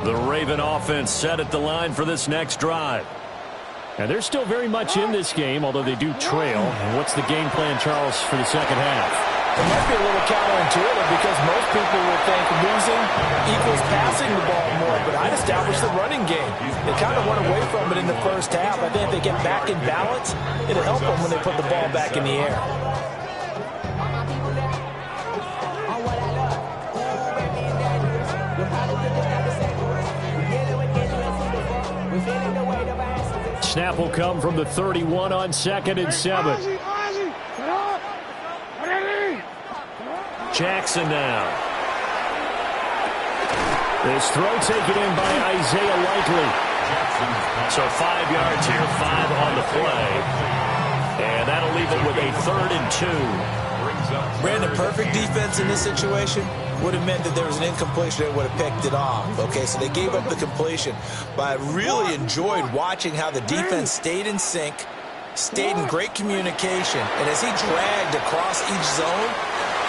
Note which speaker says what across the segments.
Speaker 1: The Raven offense set at the line for this next drive. And they're still very much in this game, although they do trail. And what's the game plan, Charles, for the second half?
Speaker 2: It might be a little counterintuitive because most people would think losing equals passing the ball more, but I'd establish the running game. They kind of went away from it in the first half. I think if they get back in balance, it'll help them when they put the ball back in the air.
Speaker 1: Snap will come from the 31 on 2nd and 7. Jackson now. This throw taken in by Isaiah Likely. So 5 yards here, 5 on the play. And that'll leave it with a 3rd and 2.
Speaker 2: Brandon, perfect defense in this situation would have meant that there was an incompletion that would have picked it off. Okay, so they gave up the completion. But I really enjoyed watching how the defense stayed in sync, stayed in great communication. And as he dragged across each zone,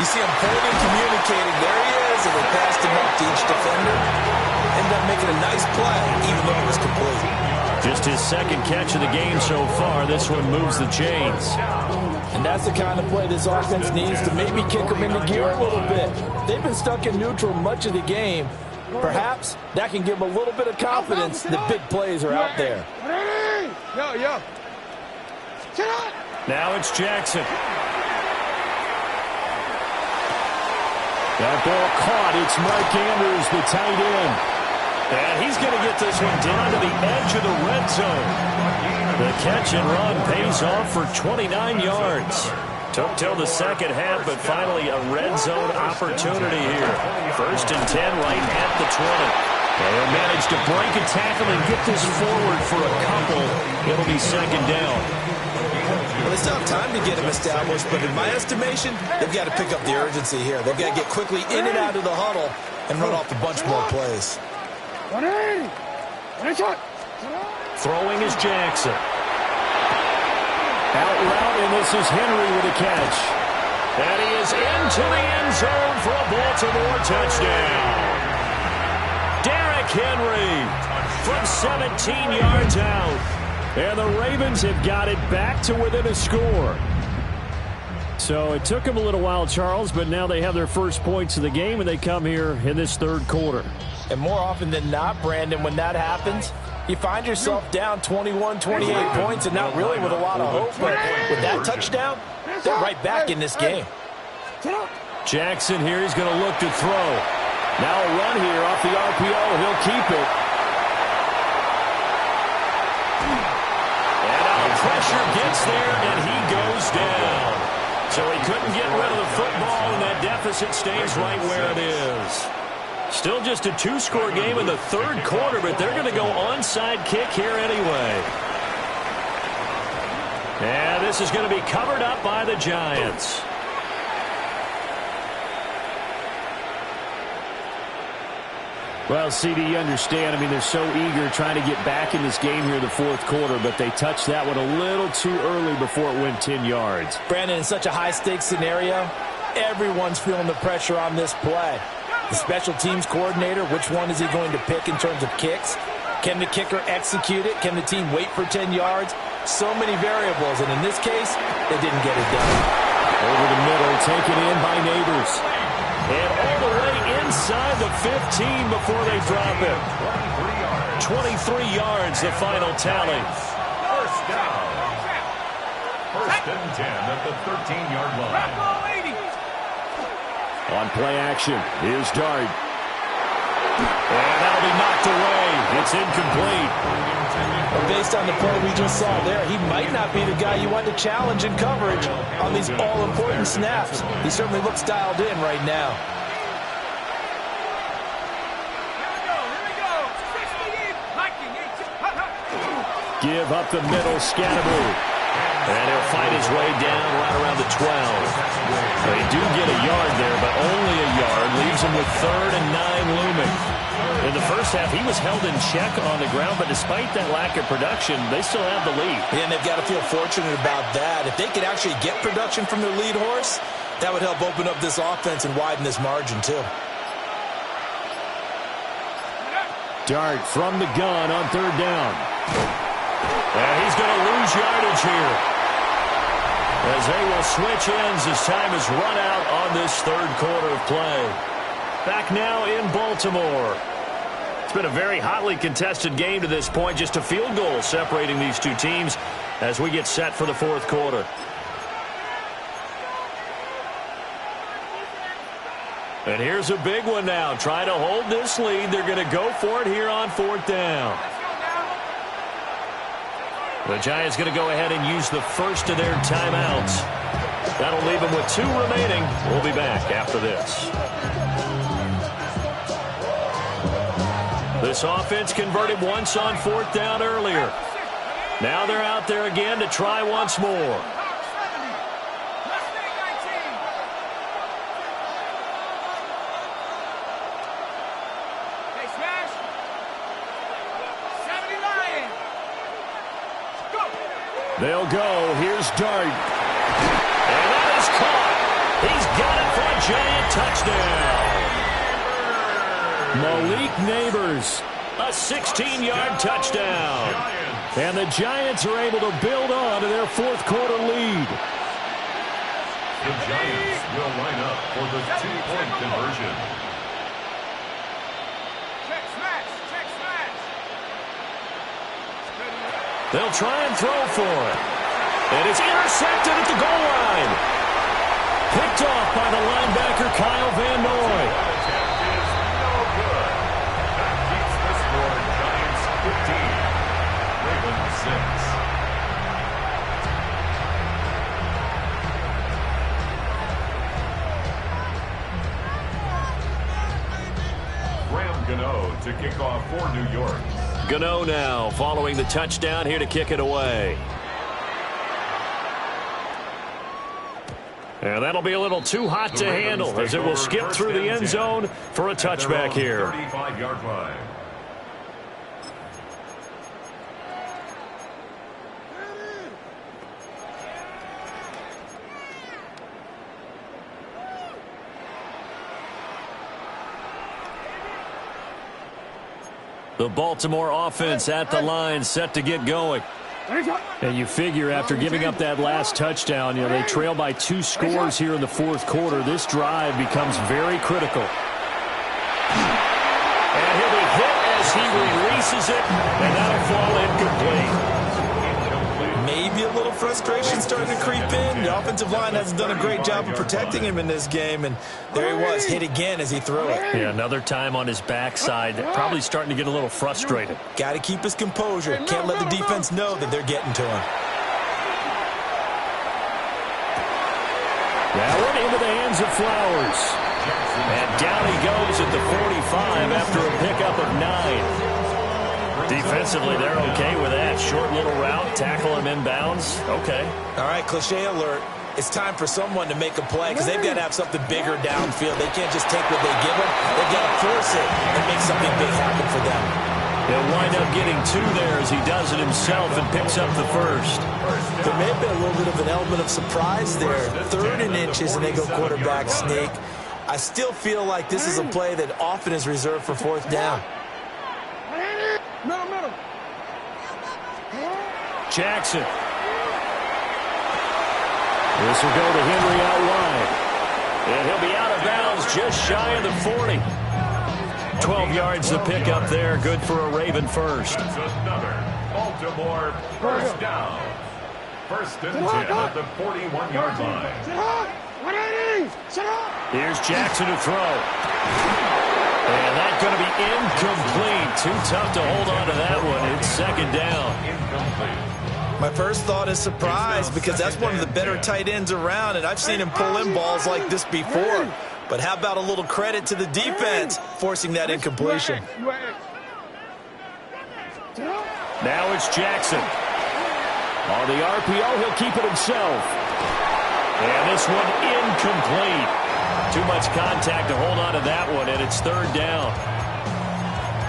Speaker 2: you see him holding, communicating. There he is, and they passed him up to each defender. Ended up making a nice play, even though it was complete.
Speaker 1: Just his 2nd catch of the game so far. This one moves the chains.
Speaker 2: And that's the kind of play this offense needs to maybe kick them into gear a little bit. They've been stuck in neutral much of the game. Perhaps that can give them a little bit of confidence that big plays are out there.
Speaker 1: Now it's Jackson. That ball caught. It's Mike Andrews, the tight end. And he's going to get this one down to the edge of the red zone. The catch and run pays off for 29 yards. Took till the second half, but finally a red zone opportunity here. 1st and 10 right at the 20. They'll manage to break a tackle and get this forward for a couple. It'll be 2nd down.
Speaker 2: Well, they still have time to get him established, but in my estimation, they've got to pick up the urgency here. They've got to get quickly in and out of the huddle and run off a bunch more plays.
Speaker 1: Throwing is Jackson. Out route, and this is Henry with a catch. And he is into the end zone for a Baltimore touchdown. Derrick Henry from 17 yards out. And the Ravens have got it back to within a score. So it took them a little while, Charles, but now they have their first points of the game, and they come here in this 3rd quarter.
Speaker 2: And more often than not, Brandon, when that happens, you find yourself down 21, 28 points and not really with a lot of hope. But with that touchdown, they're right back in this game.
Speaker 1: Jackson here, he's going to look to throw. Now a run here off the RPO. He'll keep it. And now the pressure gets there, and he goes down. So he couldn't get rid of the football, and that deficit stays right where it is. Still just a 2-score game in the 3rd quarter, but they're going to go onside kick here anyway. And this is going to be covered up by the Giants. Well, CD, you understand. I mean, they're so eager trying to get back in this game here in the 4th quarter, but they touched that one a little too early before it went 10 yards.
Speaker 2: Brandon, in such a high-stakes scenario, everyone's feeling the pressure on this play. The special teams coordinator, which one is he going to pick in terms of kicks? Can the kicker execute it? Can the team wait for 10 yards? So many variables, and in this case, they didn't get it done.
Speaker 1: Over the middle, taken in by Neighbors. And all the way inside the 15 before they drop it. 23 yards, the final tally.
Speaker 3: First down. 1st and 10 at the 13-yard line.
Speaker 1: On play action is Dart. And that'll be knocked away. It's incomplete.
Speaker 2: Well, based on the play we just saw there, he might not be the guy you want to challenge in coverage on these all-important snaps. He certainly looks dialed in right now.
Speaker 1: Give up the middle, Scatteroo. And he'll fight his way down right around the 12. They do get a yard there, but only a yard. Leaves him with 3rd and 9 looming. In the first half, he was held in check on the ground, but despite that lack of production, they still have the lead.
Speaker 2: And they've got to feel fortunate about that. If they could actually get production from their lead horse, that would help open up this offense and widen this margin, too.
Speaker 1: Dart from the gun on third down. And he's going to lose yardage here, as they will switch ends as time is run out on this third quarter of play. Back now in Baltimore. It's been a very hotly contested game to this point. Just a field goal separating these two teams as we get set for the fourth quarter. And here's a big one now. Trying to hold this lead. They're going to go for it here on fourth down. The Giants going to go ahead and use the first of their timeouts. That'll leave them with 2 remaining. We'll be back after this. This offense converted once on fourth down earlier. Now they're out there again to try once more. They'll go. Here's Dart. And that is caught. He's got it for a Giant touchdown. Malik Neighbors, a 16-yard touchdown. And the Giants are able to build on to their fourth quarter lead.
Speaker 3: The Giants will line up for the 2-point conversion.
Speaker 1: They'll try and throw for it. And it's intercepted at the goal line. Picked off by the linebacker, Kyle Van Noy.
Speaker 3: No good. That keeps the score Giants 15, Ravens 6. Graham Gano to kick off for New York.
Speaker 1: Gano now following the touchdown here to kick it away. And that'll be a little too hot to handle as it will skip through the end zone for a touchback here.
Speaker 3: 35-yard line.
Speaker 1: The Baltimore offense at the line, set to get going. And you figure after giving up that last touchdown, they trail by 2 scores here in the fourth quarter. This drive becomes very critical. And he'll be hit as he releases it, and that'll fall incomplete.
Speaker 2: Maybe a little frustration starting to creep in. The offensive line hasn't done a great job of protecting him in this game, and there he was, hit again as he threw it.
Speaker 1: Yeah, another time on his backside, probably starting to get a little frustrated.
Speaker 2: Got to keep his composure. Can't let the defense know that they're getting to him.
Speaker 1: That one into the hands of Flowers. And down he goes at the 45 after a pickup of 9. Defensively, they're okay with that. Short little route, tackle him inbounds. Okay.
Speaker 2: All right, cliche alert. It's time for someone to make a play because they've got to have something bigger downfield. They can't just take what they give them. They've got to force it and make something big happen for them.
Speaker 1: He'll wind up getting 2 there as he does it himself and picks up the first.
Speaker 2: There may have been a little bit of an element of surprise there. 3rd and inches, and they go quarterback sneak. I still feel like this is a play that often is reserved for fourth down.
Speaker 1: Jackson. This will go to Henry out wide. And he'll be out of bounds just shy of the 40. 12 yards to pick up there. Good for a Raven first.
Speaker 3: That's another Baltimore first down. 1st and 10 at the 41-yard line.
Speaker 1: Here's Jackson to throw. And that's going to be incomplete. Too tough to hold on to that one. It's 2nd down.
Speaker 3: Incomplete.
Speaker 2: My first thought is surprise because that's one of the better tight ends around, and I've seen him pull in balls like this before. But how about a little credit to the defense forcing that incompletion?
Speaker 1: Now it's Jackson. On the RPO, he'll keep it himself. And this one incomplete. Too much contact to hold on to that one, and it's 3rd down.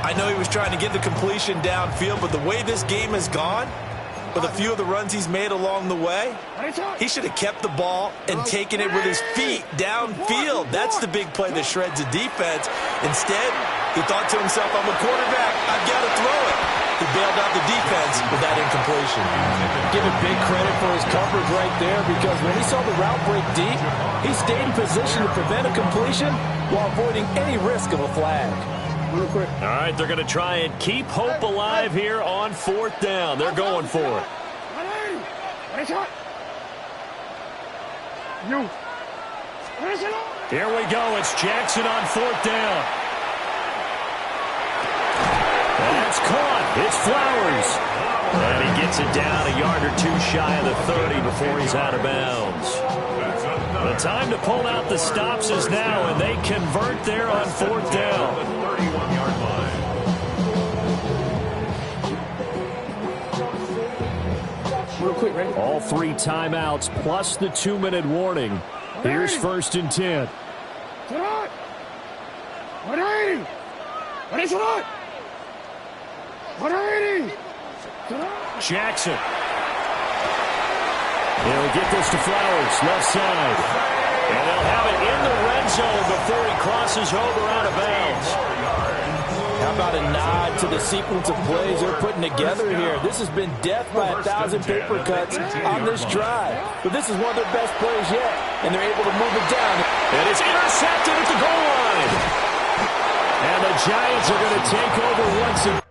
Speaker 2: I know he was trying to get the completion downfield, but the way this game has gone, with a few of the runs he's made along the way, he should have kept the ball and taken it with his feet downfield. That's the big play that shreds the defense. Instead, He thought to himself, I'm a quarterback. I've got to throw it. He bailed out the defense with that incompletion.
Speaker 4: Give him big credit for his coverage right there, because when he saw the route break deep, he stayed in position to prevent a completion while avoiding any risk of a flag.
Speaker 1: All right, they're going to try and keep hope alive here on 4th down. They're going for it. Here we go. It's Jackson on 4th down. That's caught. It's Flowers. And he gets it down a yard or two shy of the 30 before he's out of bounds. The time to pull out the stops is now, and they convert there on 4th down.
Speaker 4: Real quick, ready?
Speaker 1: All 3 timeouts plus the 2-minute warning. Here's 1st and 10. Jackson. He'll get this to Flowers, left side. And they'll have it in the red zone before he crosses over out of bounds.
Speaker 4: How about a nod to the sequence of plays they're putting together here? This has been death by 1,000 paper cuts on this drive. But this is one of their best plays yet, and they're able to move it down.
Speaker 1: And it's intercepted at the goal line. And the Giants are going to take over once again.